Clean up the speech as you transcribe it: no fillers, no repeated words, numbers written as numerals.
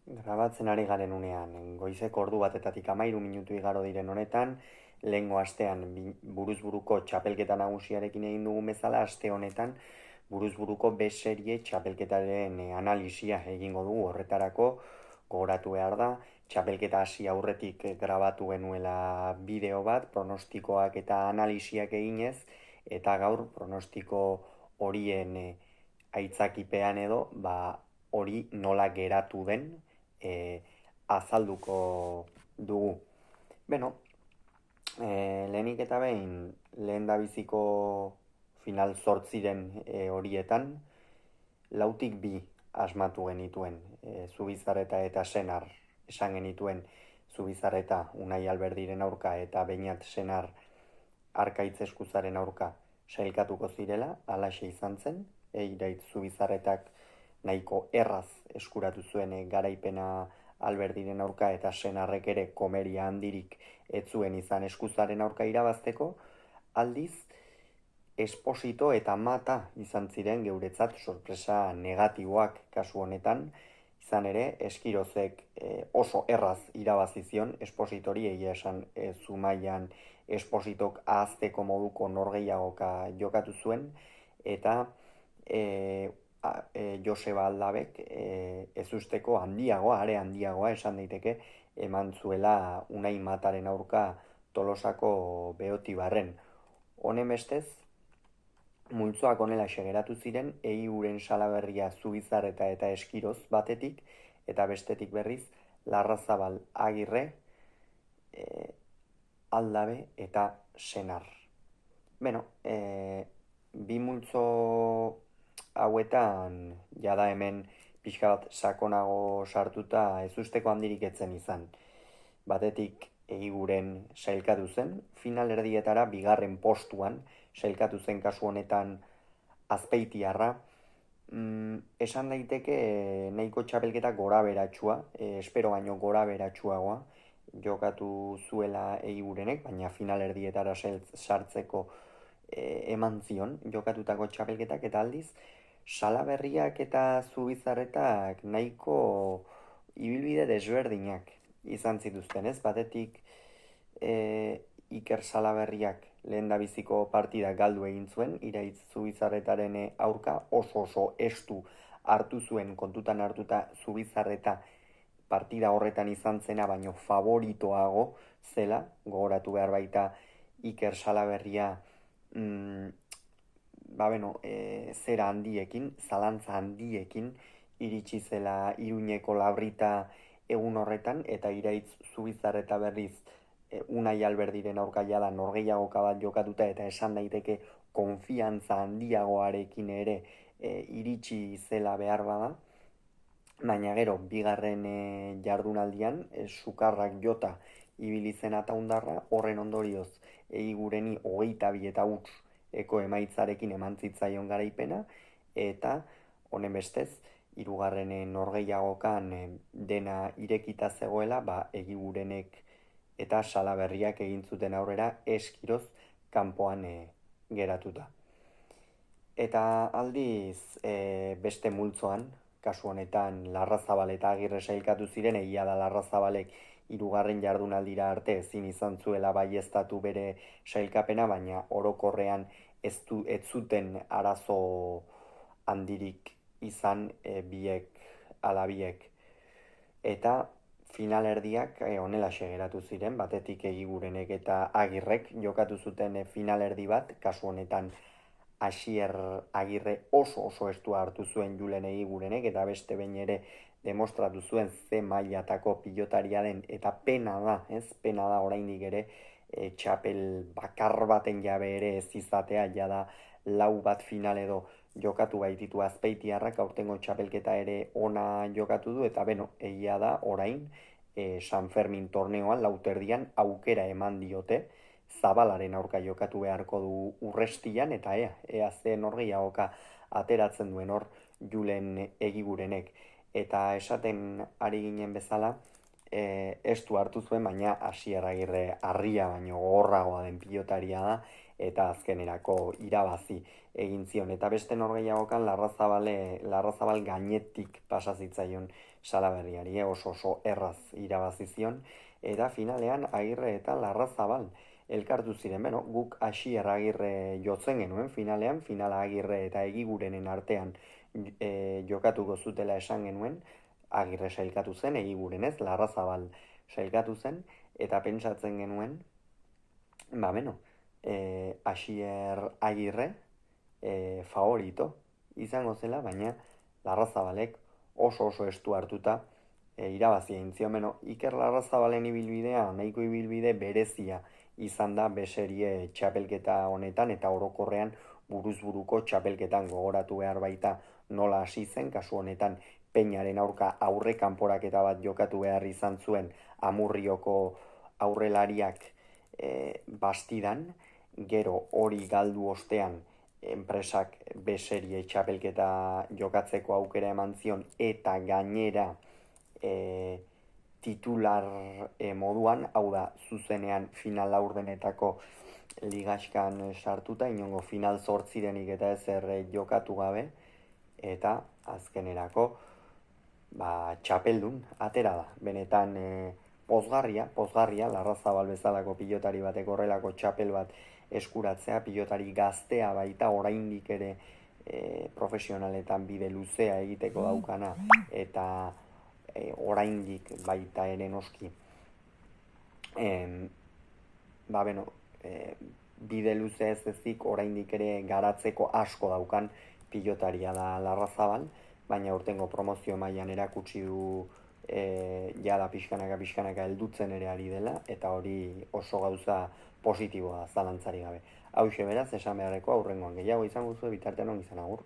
Grabatzen ari garen unean, goizeko ordu batetatik 13 minutu igaro diren honetan, lehengo astean buruzburuko txapelketa nagusiarekin egin dugun bezala, aste honetan buruzburuko B serie txapelketaren analisia egingo dugu horretarako, gogoratu behar da, txapelketa hasi aurretik grabatu genuela bideo bat, pronostikoak eta analisiak eginez, eta gaur pronostiko horien aitzakipean edo, hori nola geratu den e, azalduko dugu. Beno, lehenik eta behin, lehen da biziko final zortziren horietan, lautik bi asmatu genituen, Zubizarreta eta Senar esan genituen. Zubizarreta Unai Alberdiren aurka eta Beñat Senar Arkaitz Eskuzaren aurka sailkatuko zirela, alaxe izan zen, Iraitz Zubizarretak nahiko erraz eskuratu zuen garaipena Alberdiren aurka eta Senarrek ere komeria handirik ez zuen izan Eskuzaren aurka irabazteko, aldiz Esposito eta Mata izan ziren geuretzat sorpresa negatiboak kasu honetan, izan ere Eskirozek oso erraz irabazi zion Espositori, egia esan Zumaian Espositok ahazteko moduko norgehiagoka jokatu zuen, eta Joseba Aldabek ezusteko handiagoa, are handiagoa esan daiteke, eman zuela Unai Mataren aurka Tolosako Beotibarren. Honen bestez, multzoak onela geratu ziren, Eiuren Salaberria Zubizarreta eta Eskiroz batetik, eta bestetik berriz, Larrazabal Agirre, Aldabe eta Senar. Beno, bi multzo hauetan jada hemen pixka bat sakonago sartuta ezusteko handirik etzen izan. Batetik Eiguren sailkatu zen, final erdietara bigarren postuan sailkatu zen kasu honetan Azpeitiarra. Esan daiteke nahiko txapelketa gora beratxua, espero baino gora beratxuagoa jokatu zuela Eigurenek, baina final erdietara sartzeko eman zion jokatutako txapelketak, eta aldiz Salaberriak eta Zubizarretak nahiko ibilbide desberdinak izan zituzten, ez? Batetik Iker Salaberriak lehen da biziko partida galdu egin zuen, Iraitz Zubizarretaren aurka oso estu hartu zuen, kontutan hartuta Zubizarreta partida horretan izan zena, baino favoritoago zela, gogoratu behar baita Iker Salaberria zera handiekin, zalantza handiekin iritsi zela Iruñeko Labrita egun horretan, eta Iraitz Zubizarreta berriz Unai Alberdiren aurka jada norgehiagoka bat jokatuta, eta esan daiteke konfiantza handiagoarekin ere iritsi zela behar bada, baina gero bigarren jardunaldian sukarrak jota ibili zen Ataundarra, horren ondorioz Eigureni 22 eta huts eko emaitzarekin eman zitzaion garaipena, eta honen bestez hirugarren norgehiagokan dena irekita zegoela, Eigurenek eta Salaberriak egin zuten aurrera Eskiroz kanpoan geratuta. Eta aldiz beste multzoan, kasu honetan Larrazabal eta Agirre sailkatu ziren, egia da Larrazabalek hirugarren jardunaldira arte ezin izan zuela baieztatu bere sailkapena, baina orokorrean ez zuten arazo handirik izan biek ala biek. Eta final erdiak honela geratu ziren, batetik Eigurenek eta Agirrek jokatu zuten final erdi bat, kasu honetan Asier Agirre oso estua hartu zuen Julen Eigurenek, eta beste behin ere demostratu zuen ze mailatako pilotaria den, eta pena da oraindik ere txapel bakar baten jabe ere ez izatea, jada lau bat final edo jokatu baititu Azpeitiarrak, aurtengo txapelketa ere ona jokatu du, eta egia da orain San Fermin torneoan lauterdian aukera eman diote Zabalaren aurka jokatu beharko du Urrestian, eta ea ze norgehiagoka ateratzen duen hor Julen Egigurenek. Eta esaten ari ginen bezala, estu hartu zuen, baina Asier Agirre harria baino gogorragoa den pilotaria da, eta azkenerako irabazi egin zion. Eta beste norgehiagokan Larrazabal gainetik pasa zitzaion Salaberriari, oso erraz irabazi zion, eta finalean Agirre eta Larrazabal elkartu ziren. Beno, guk Asier Agirre jotzen genuen finalean, finala Agirre eta Egigurenen artean jokatuko zutela esan genuen. Agirre sailkatu zen, Egiguren ez, Larrazabal sailkatu zen, eta pentsatzen genuen, Asier Agirre favorito izango zela, baina Larrazabalek oso estu hartuta irabazi egin zion. Iker Larrazabalen ibilbidea nahiko ibilbide berezia izan da beserie txapelketa honetan, eta orokorrean buruzburuko txapelketan gogoratu behar baita nola hasi zen. Kasu honetan Peñaren aurka aurre kanporaketa bat jokatu behar izan zuen Amurrioko aurrelariak Bastidan, gero hori galdu ostean enpresak beserie txapelketa jokatzeko aukera eman zion, eta gainera titular moduan, hau da, zuzenean final laurdenetako ligaxkan sartuta, inongo final zortzirenik eta ezer jokatu gabe, eta azkenerako txapeldun atera da. Benetan pozgarria, Larrazabal bezalako pilotari batek horrelako txapel bat eskuratzea, pilotari gaztea baita, oraindik ere profesionaletan bide luzea egiteko daukana, eta oraindik baita ere noski bide luze ez ezik oraindik ere garatzeko asko daukan pilotaria da Larrazabal, baina urtengo promozio mailan erakutsi du jada pixkanaka heldutzen ere ari dela, eta hori oso gauza positiboa da, zalantzari gabe. Hauxe beraz, esan beharreko aurrengoan gehiago izango zu, bitartean ongi izan, agur.